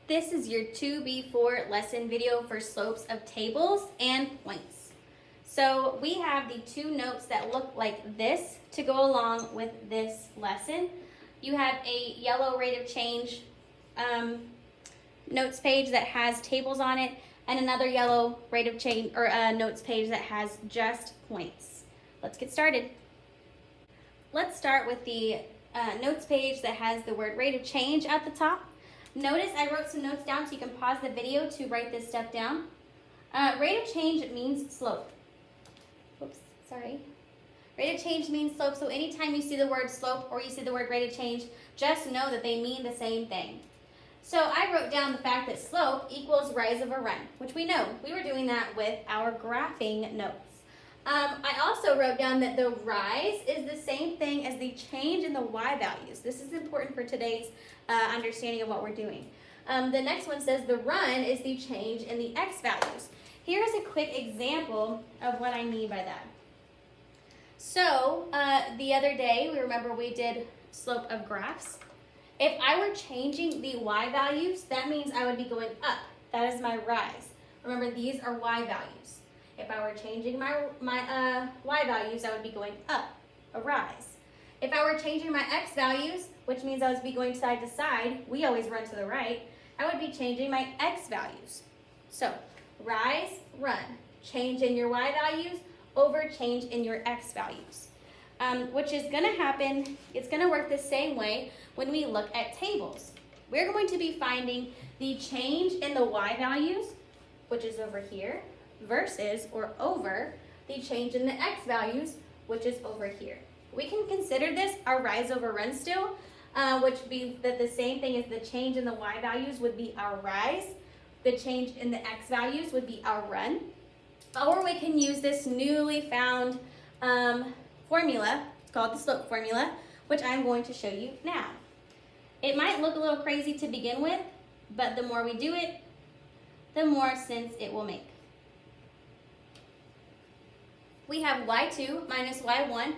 This is your 2B-4 lesson video for slopes of tables and points. So we have the two notes that look like this to go along with this lesson. You have a yellow rate of change notes page that has tables on it, and another yellow rate of change or notes page that has just points. Let's get started. Let's start with the notes page that has the word rate of change at the top. Notice I wrote some notes down so you can pause the video to write this stuff down. Rate of change means slope. Oops, sorry. Rate of change means slope, so anytime you see the word slope or you see the word rate of change, just know that they mean the same thing. So I wrote down the fact that slope equals rise over run, which we know. We were doing that with our graphing notes. I also wrote down that the rise is the same thing as the change in the y values. This is important for today's understanding of what we're doing. The next one says the run is the change in the x values. Here's a quick example of what I mean by that. So the other day, we did slope of graphs. If I were changing the y values, that means I would be going up. That is my rise. Remember, these are y values. If I were changing my y values, I would be going up, a rise. If I were changing my x values, which means I would be going side to side, we always run to the right, I would be changing my x values. So, rise, run. Change in your y values over change in your x values. Which is going to happen, it's going to work the same way when we look at tables. We're going to be finding the change in the y values, which is over here, versus or over the change in the x values, which is over here. We can consider this our rise over run still, which would be that the same thing as the change in the y values would be our rise. The change in the x values would be our run. Or we can use this newly found formula, it's called the slope formula, which I'm going to show you now. It might look a little crazy to begin with, but the more we do it, the more sense it will make. We have y2 minus y1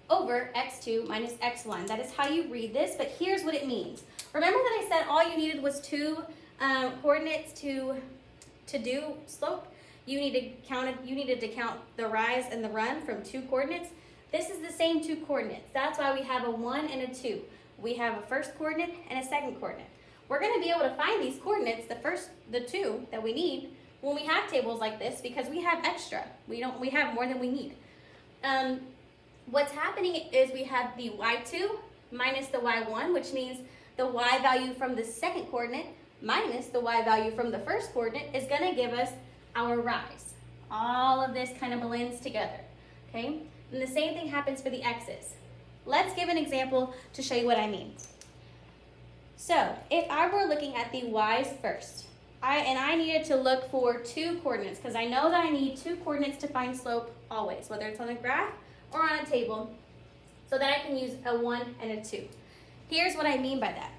over x2 minus x1. That is how you read this, but here's what it means. Remember that I said all you needed was two coordinates to do slope? You needed to count the rise and the run from two coordinates. This is the same two coordinates. That's why we have a 1 and a 2. We have a first coordinate and a second coordinate. We're going to be able to find these coordinates, the two that we need, when we have tables like this, because we have extra. We have more than we need. What's happening is we have the y2 minus the y1, which means the y value from the second coordinate minus the y value from the first coordinate is going to give us our rise. All of this kind of blends together, okay? And the same thing happens for the x's. Let's give an example to show you what I mean. So if I were looking at the y's first, I needed to look for two coordinates because I know that I need two coordinates to find slope always, whether it's on a graph or on a table, so that I can use a 1 and a 2. Here's what I mean by that.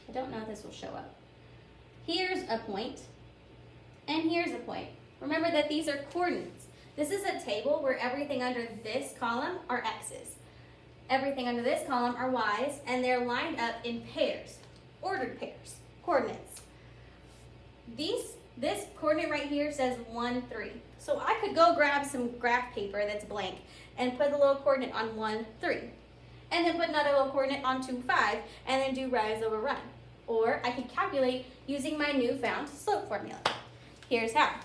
I don't know if this will show up. Here's a point, and here's a point. Remember that these are coordinates. This is a table where everything under this column are x's. Everything under this column are y's, and they're lined up in pairs, ordered pairs, coordinates. This coordinate right here says 1, 3. So I could go grab some graph paper that's blank and put a little coordinate on 1, 3. And then put another little coordinate on 2, 5, and then do rise over run. Or I could calculate using my newfound slope formula. Here's how.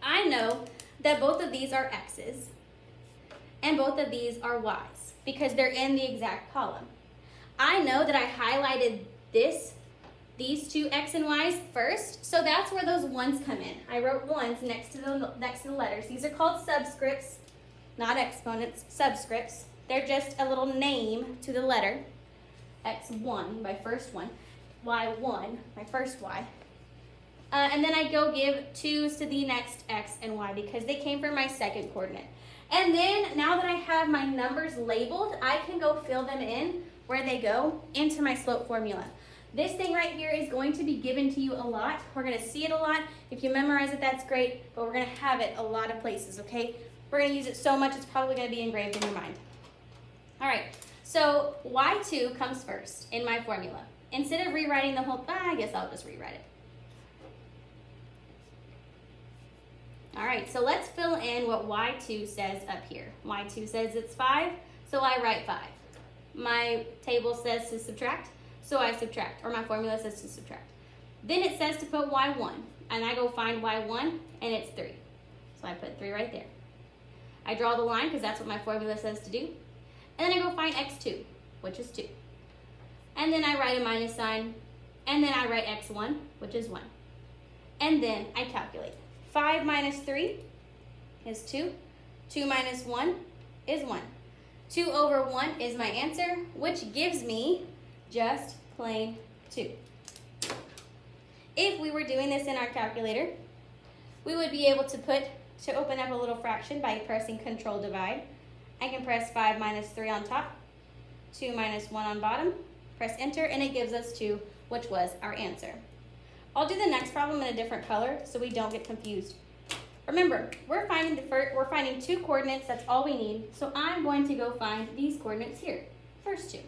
I know that both of these are x's and both of these are y's because they're in the exact column. I know that I highlighted these two x and y's first, so that's where those ones come in. I wrote ones next to the letters. These are called subscripts, not exponents, subscripts. They're just a little name to the letter. x1, my first one, y1, my first y. And then I go give 2's to the next x and y because they came from my second coordinate. And then now that I have my numbers labeled, I can go fill them in where they go into my slope formula. This thing right here is going to be given to you a lot. We're going to see it a lot. If you memorize it, that's great, but we're going to have it a lot of places, okay? We're going to use it so much, it's probably going to be engraved in your mind. All right, So y2 comes first in my formula. Instead of rewriting the whole, I guess I'll just rewrite it. All right, so let's fill in what y2 says up here. y2 says it's 5, so I write 5. My table says to subtract, so I subtract, or my formula says to subtract. Then it says to put y1, and I go find y1, and it's 3. So I put 3 right there. I draw the line because that's what my formula says to do. And then I go find x2, which is 2. And then I write a minus sign, and then I write x1, which is 1. And then I calculate. 5 minus 3 is 2. 2 minus 1 is 1. 2 over 1 is my answer, which gives me just plain 2. If we were doing this in our calculator, we would be able to open up a little fraction by pressing Control Divide. I can press 5 minus 3 on top, 2 minus 1 on bottom, press Enter, and it gives us 2, which was our answer. I'll do the next problem in a different color so we don't get confused. Remember, we're finding 2 coordinates, that's all we need, so I'm going to go find these coordinates here, first 2.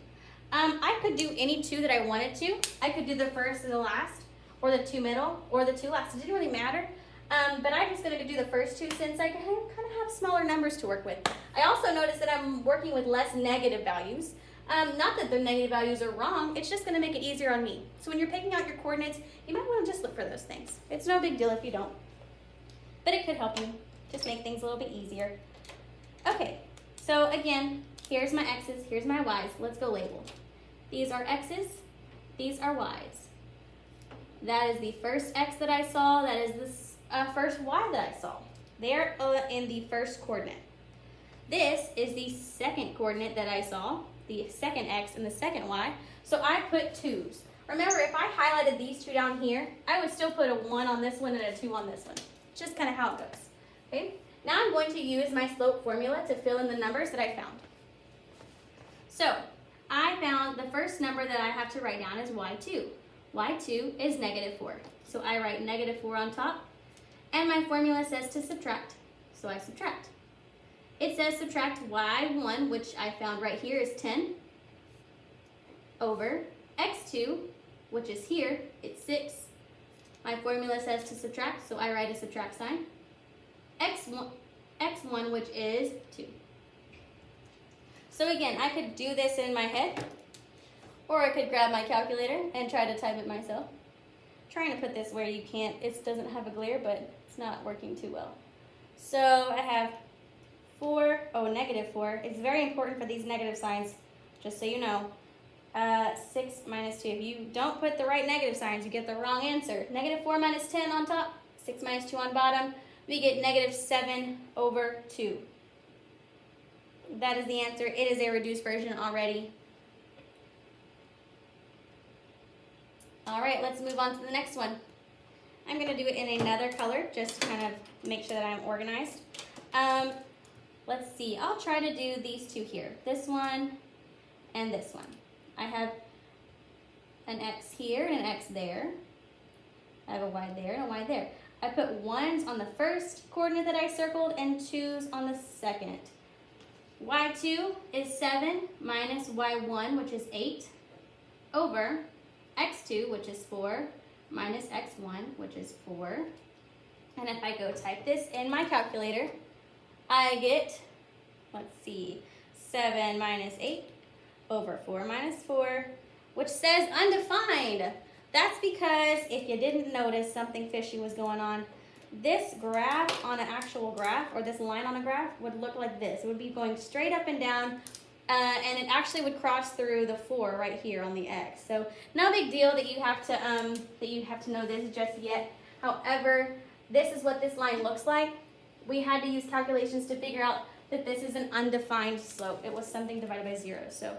I could do any 2 that I wanted to. I could do the first and the last, or the 2 middle, or the 2 last. It didn't really matter. But I'm just going to do the first 2 since I kind of have smaller numbers to work with. I also noticed that I'm working with less negative values. Not that the negative values are wrong, it's just going to make it easier on me. So when you're picking out your coordinates, you might want to just look for those things. It's no big deal if you don't. But it could help you just make things a little bit easier. Okay, so again, here's my x's, here's my y's. Let's go label. These are x's, these are y's. That is the first x that I saw, that is the first y that I saw. They're in the first coordinate. This is the second coordinate that I saw, the second x and the second y, so I put 2's. Remember, if I highlighted these 2 down here, I would still put a 1 on this one and a 2 on this one. It's just kind of how it goes. Okay? Now I'm going to use my slope formula to fill in the numbers that I found. So, I found the first number that I have to write down is y2. y2 is -4. So I write -4 on top, and my formula says to subtract, so I subtract. It says subtract y1, which I found right here is 10, over x2, which is here, it's 6. My formula says to subtract, so I write a subtract sign. x1, which is 2. So again, I could do this in my head, or I could grab my calculator and try to type it myself. I'm trying to put this where you can't, it doesn't have a glare, but it's not working too well. So I have -4. It's very important for these negative signs, just so you know. 6 minus 2. If you don't put the right negative signs, you get the wrong answer. -4 minus 10 on top, 6 minus 2 on bottom. We get -7 over 2. That is the answer. It is a reduced version already. All right, let's move on to the next one. I'm going to do it in another color just to kind of make sure that I'm organized. Let's see. I'll try to do these 2 here. This one and this one. I have an X here and an X there. I have a Y there and a Y there. I put 1's on the first coordinate that I circled and 2's on the second. Y2 is 7 minus Y1, which is 8, over X2, which is 4, minus X1, which is 4. And if I go type this in my calculator, I get, let's see, 7 minus 8 over 4 minus 4, which says undefined. That's because if you didn't notice, something fishy was going on. This graph on an actual graph, or this line on a graph, would look like this. It would be going straight up and down, and it actually would cross through the 4 right here on the X. So no big deal that you have to know this just yet. However, this is what this line looks like. We had to use calculations to figure out that this is an undefined slope. It was something divided by 0, so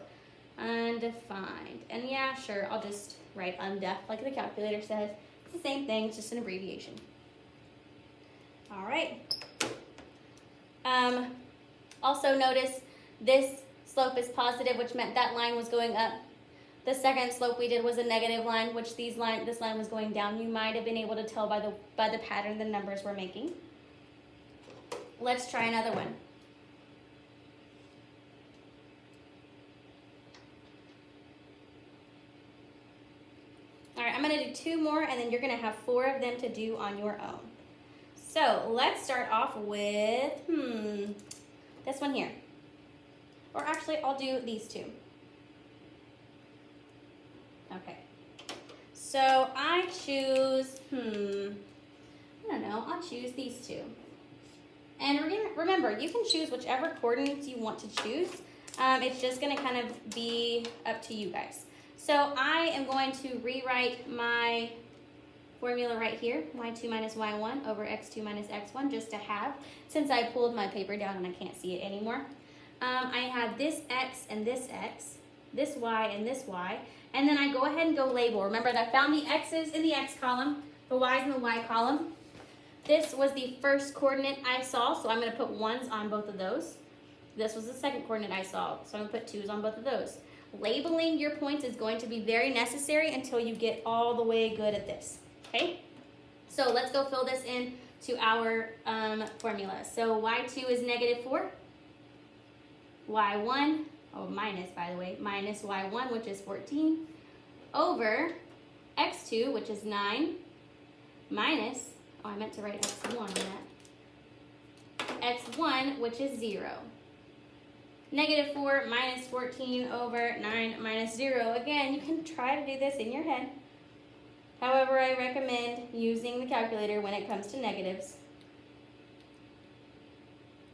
undefined. And yeah, sure, I'll just write undef like the calculator says. It's the same thing, it's just an abbreviation. All right. Also notice this slope is positive, which meant that line was going up. The second slope we did was a negative line, which this line was going down. You might have been able to tell by the pattern the numbers we're making. Let's try another one. I'm gonna do 2 more and then you're gonna have 4 of them to do on your own. So let's start off with, this one here. Or actually, I'll do these 2. Okay. So I choose, I don't know, I'll choose these 2. And remember, you can choose whichever coordinates you want to choose. It's just gonna kind of be up to you guys. So I am going to rewrite my formula right here, y2 minus y1 over x2 minus x1, just to have, since I pulled my paper down and I can't see it anymore. I have this x, this y, and this y, and then I go ahead and go label. Remember that I found the x's in the x column, the y's in the y column. This was the first coordinate I saw, so I'm going to put 1s on both of those. This was the second coordinate I saw, so I'm going to put 2s on both of those. Labeling your points is going to be very necessary until you get all the way good at this, okay? So let's go fill this in to our formula. So y2 is -4, y1, minus, by the way, minus y1, which is 14, over x2, which is 9, minus, I meant to write x1 on that, x1, which is 0. -4 minus 14 over 9 minus 0. Again, you can try to do this in your head. However, I recommend using the calculator when it comes to negatives.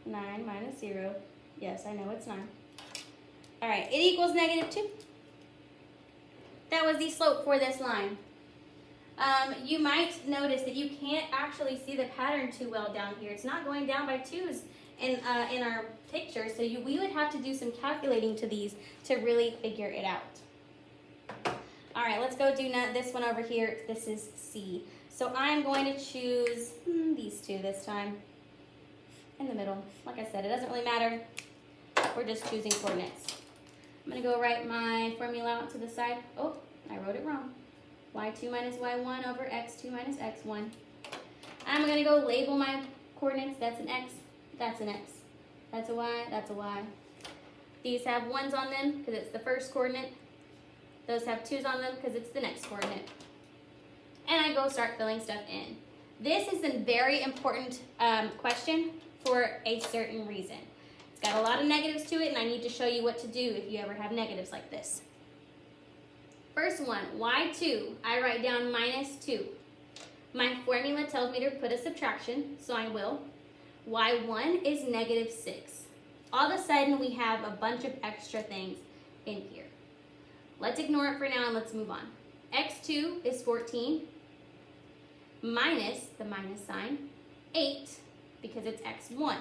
9 minus 0. Yes, I know it's 9. All right, it equals -2. That was the slope for this line. You might notice that you can't actually see the pattern too well down here. It's not going down by 2s in our picture, so we would have to do some calculating to these to really figure it out. All right, let's go do this one over here. This is C. So I'm going to choose these 2 this time in the middle. Like I said, it doesn't really matter. We're just choosing coordinates. I'm going to go write my formula out to the side. Oh, I wrote it wrong. y2 minus y1 over x2 minus x1. I'm going to go label my coordinates. That's an x, that's an x. That's a y, that's a y. These have 1s on them because it's the first coordinate. Those have 2s on them because it's the next coordinate. And I go start filling stuff in. This is a very important question for a certain reason. It's got a lot of negatives to it, and I need to show you what to do if you ever have negatives like this. First one, y2, I write down -2. My formula tells me to put a subtraction, so I will. y1 is -6. All of a sudden, we have a bunch of extra things in here. Let's ignore it for now and let's move on. x2 is 14 minus the minus sign, 8, because it's x1.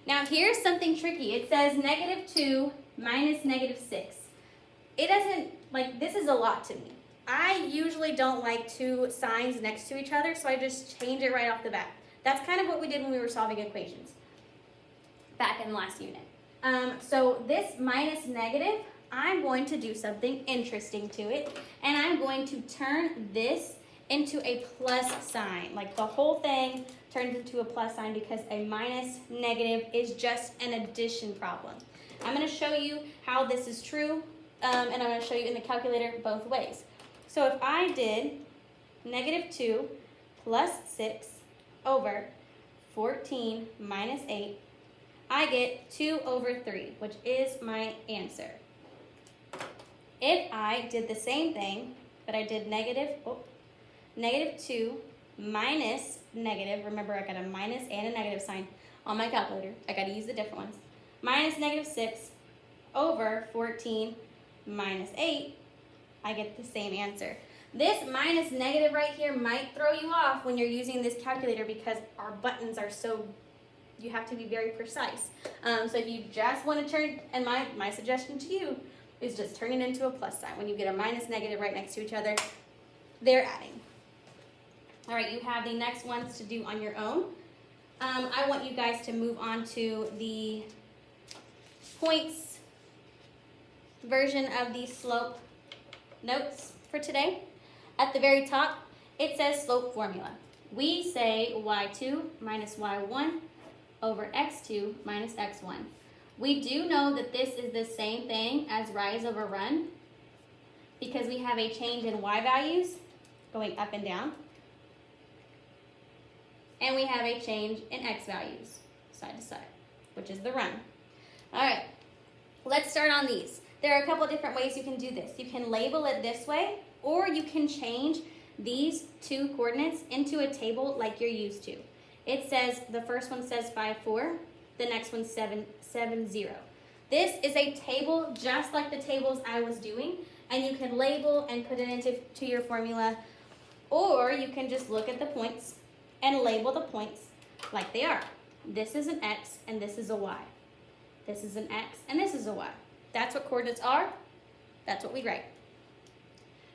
Now here's something tricky. It says -2 minus -6. It doesn't, this is a lot to me. I usually don't like 2 signs next to each other, so I just change it right off the bat. That's kind of what we did when we were solving equations back in the last unit. So this minus negative, I'm going to do something interesting to it, and I'm going to turn this into a plus sign. Like the whole thing turns into a plus sign because a minus negative is just an addition problem. I'm going to show you how this is true, and I'm going to show you in the calculator both ways. So if I did -2 plus 6 over 14 minus 8, I get 2 over 3, which is my answer. If I did the same thing, but I did -2 minus negative, remember I got a minus and a negative sign on my calculator. I got to use the different ones. Minus -6 over 14 minus 8, I get the same answer. This minus negative right here might throw you off when you're using this calculator because our buttons are so, you have to be very precise. So if you just want to turn, and my suggestion to you is just turn it into a plus sign. When you get a minus negative right next to each other, they're adding. All right, you have the next ones to do on your own. I want you guys to move on to the points version of the slope notes for today. At the very top, it says slope formula. We say y2 minus y1 over x2 minus x1. We do know that this is the same thing as rise over run because we have a change in y values going up and down. And we have a change in x values, side to side, which is the run. All right, let's start on these. There are a couple different ways you can do this. You can label it this way, or you can change these two coordinates into a table like you're used to. It says, the first one says 5, 4, the next one's 7, 7, 0. This is a table just like the tables I was doing, and you can label and put it into your formula, or you can just look at the points and label the points like they are. This is an x and this is a y. This is an x and this is a y. That's what coordinates are. That's what we write.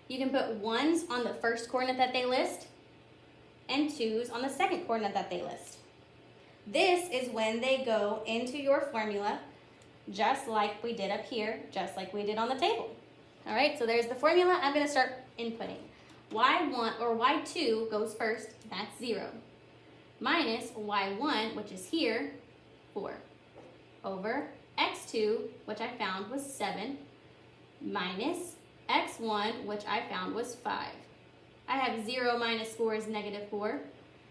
You can put 1s on the first coordinate that they list and 2s on the second coordinate that they list. This is when they go into your formula, just like we did up here, just like we did on the table. All right, so there's the formula. I'm going to start inputting. y1 or y2 goes first, that's 0, minus y1, which is here, 4, over x2, which I found was 7, minus x1, which I found was 5. I have 0 minus 4 is negative 4.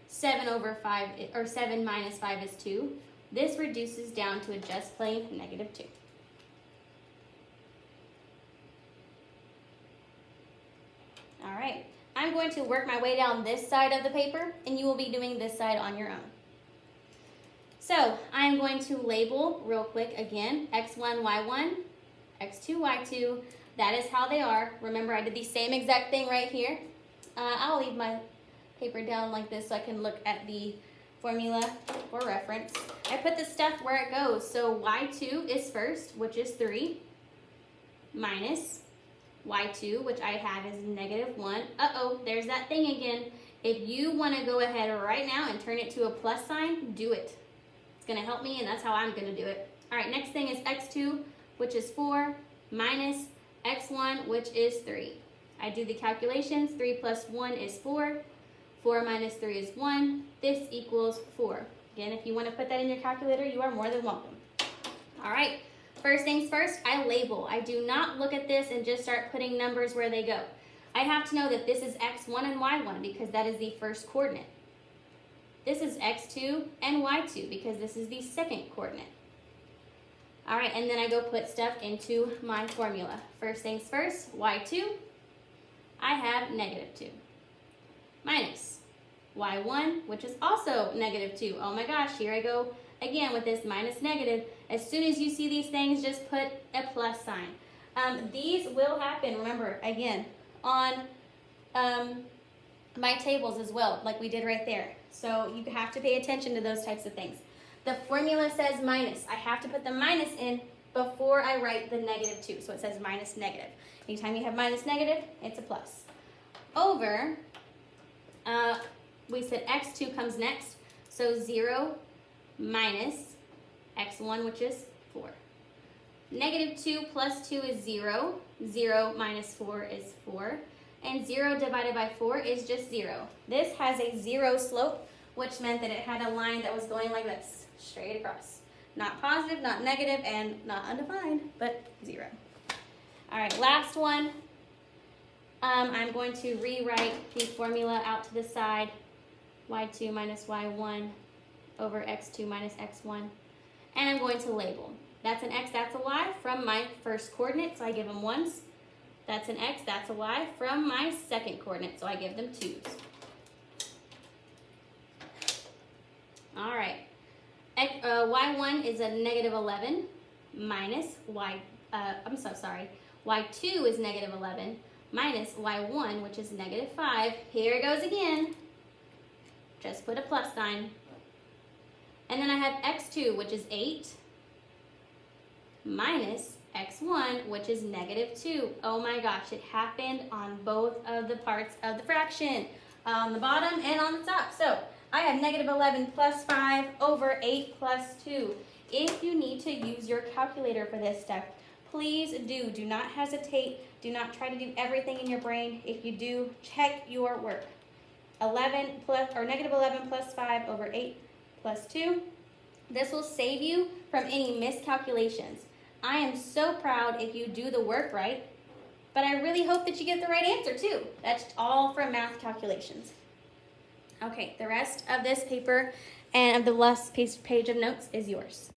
7 over 5, or 7 minus 5 is 2. This reduces down to a just plain negative 2. All right, I'm going to work my way down this side of the paper, and you will be doing this side on your own. So I'm going to label real quick again, x1, y1, x2, y2. That is how they are. Remember, I did the same exact thing right here. I'll leave my paper down like this so I can look at the formula for reference. I put the stuff where it goes. So y2 is first, which is 3, minus y2, which I have is negative 1. Uh-oh, there's that thing again. If you want to go ahead right now and turn it to a plus sign, do it. It's going to help me, and that's how I'm going to do it. All right, next thing is x2, which is 4, minus x1, which is 3. I do the calculations. 3 plus 1 is 4. 4 minus 3 is 1. This equals 4. Again, if you want to put that in your calculator, you are more than welcome. All right. First things first, I label. I do not look at this and just start putting numbers where they go. I have to know that this is x1 and y1 because that is the first coordinate. This is x2 and y2 because this is the second coordinate. All right, and then I go put stuff into my formula. First things first, y2, I have negative 2. Minus y1, which is also negative 2. Oh my gosh, here I go again with this minus negative. As soon as you see these things, just put a plus sign. These will happen, remember, again, on my tables as well, like we did right there. So you have to pay attention to those types of things. The formula says minus. I have to put the minus in before I write the negative 2. So it says minus negative. Anytime you have minus negative, it's a plus. Over, we said x2 comes next. So 0 minus x1, which is 4. Negative 2 plus 2 is 0. 0 minus 4 is 4. And 0 divided by 4 is just 0. This has a 0 slope, which meant that it had a line that was going like this, straight across. Not positive, not negative, and not undefined, but 0. All right, last one. I'm going to rewrite the formula out to the side. y2 minus y1 over x2 minus x1. And I'm going to label. That's an x, that's a y from my first coordinate, so I give them 1s. That's an x, that's a y from my second coordinate, so I give them 2s. All right. y1 is a negative 11 minus y2 is negative 11 minus y1, which is negative 5. Here it goes again. Just put a plus sign. And then I have x2, which is 8, minus x1, which is negative 2. Oh my gosh, it happened on both of the parts of the fraction, on the bottom and on the top. So I have negative 11 plus 5 over 8 plus 2. If you need to use your calculator for this stuff, please do. Do not hesitate. Do not try to do everything in your brain. If you do, check your work. 11 plus, or negative 11 plus 5 over 8 plus 2. This will save you from any miscalculations. I am so proud if you do the work right But I really hope that you get the right answer too. That's all from math calculations. Okay, the rest of this paper and of the last page of notes is yours.